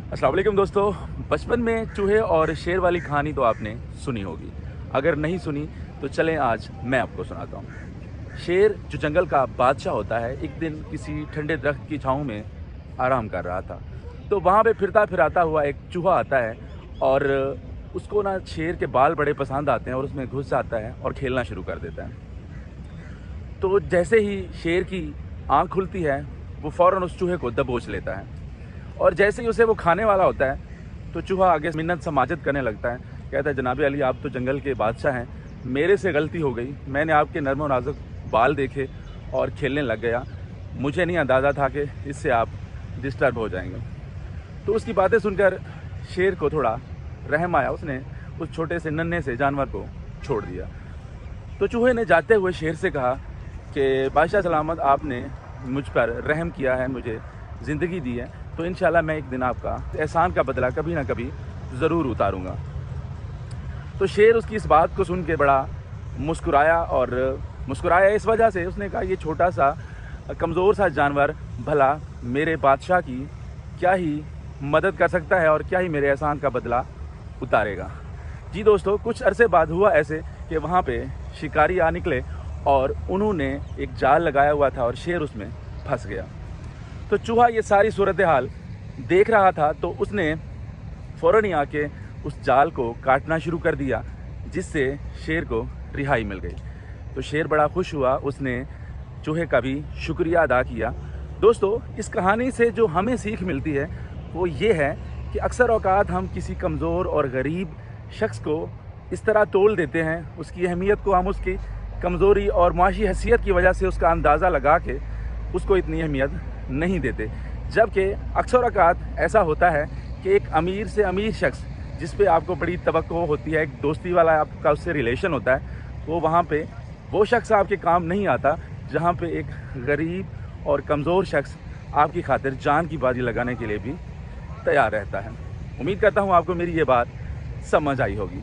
अस्सलाम वालेकुम दोस्तों। बचपन में चूहे और शेर वाली कहानी तो आपने सुनी होगी। अगर नहीं सुनी तो चलें आज मैं आपको सुनाता हूँ। शेर जो जंगल का बादशाह होता है, एक दिन किसी ठंडे दरख्त की छाँव में आराम कर रहा था। तो वहाँ पे फिरता फिराता हुआ एक चूहा आता है और उसको ना शेर के बाल बड़े पसंद आते हैं और उसमें घुस जाता है और खेलना शुरू कर देता है। तो जैसे ही शेर की आँख खुलती है, वो फ़ौरन उस चूहे को दबोच लेता है और जैसे ही उसे वो खाने वाला होता है तो चूहा आगे मिन्नत समाजत करने लगता है। कहता है, जनाब अली, आप तो जंगल के बादशाह हैं, मेरे से गलती हो गई, मैंने आपके नर्म और नाजुक बाल देखे और खेलने लग गया, मुझे नहीं अंदाज़ा था कि इससे आप डिस्टर्ब हो जाएंगे। तो उसकी बातें सुनकर शेर को थोड़ा रहम आया, उसने उस छोटे से नन्हे से जानवर को छोड़ दिया। तो चूहे ने जाते हुए शेर से कहा कि बादशाह सलामत, आपने मुझ पर रहम किया है, मुझे ज़िंदगी दी है, तो इंशाल्लाह मैं एक दिन आपका एहसान का बदला कभी ना कभी ज़रूर उतारूँगा। तो शेर उसकी इस बात को सुन के बड़ा मुस्कुराया और मुस्कुराया इस वजह से, उसने कहा, ये छोटा सा कमज़ोर सा जानवर भला मेरे बादशाह की क्या ही मदद कर सकता है और क्या ही मेरे एहसान का बदला उतारेगा। जी दोस्तों, कुछ अरसे बाद हुआ ऐसे कि वहाँ पे शिकारी आ निकले और उन्होंने एक जाल लगाया हुआ था और शेर उसमें फंस गया। तो चूहा ये सारी सूरत हाल देख रहा था, तो उसने फ़ौरन ही आके उस जाल को काटना शुरू कर दिया, जिससे शेर को रिहाई मिल गई। तो शेर बड़ा खुश हुआ, उसने चूहे का भी शुक्रिया अदा किया। दोस्तों, इस कहानी से जो हमें सीख मिलती है वो ये है कि अक्सर औक़ात हम किसी कमज़ोर और गरीब शख्स को इस तरह तोल देते हैं, उसकी अहमियत को हम उसकी कमज़ोरी और माशी हैसियत की वजह से उसका अंदाज़ा लगा के उसको इतनी अहमियत नहीं देते। जबकि अक्सर औक़ात ऐसा होता है कि एक अमीर से अमीर शख्स जिस पे आपको बड़ी तवक्को होती है, एक दोस्ती वाला आपका उससे रिलेशन होता है, वो वहाँ पे वो शख्स आपके काम नहीं आता, जहाँ पे एक गरीब और कमज़ोर शख्स आपकी खातिर जान की बाजी लगाने के लिए भी तैयार रहता है। उम्मीद करता हूँ आपको मेरी ये बात समझ आई होगी।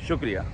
शुक्रिया।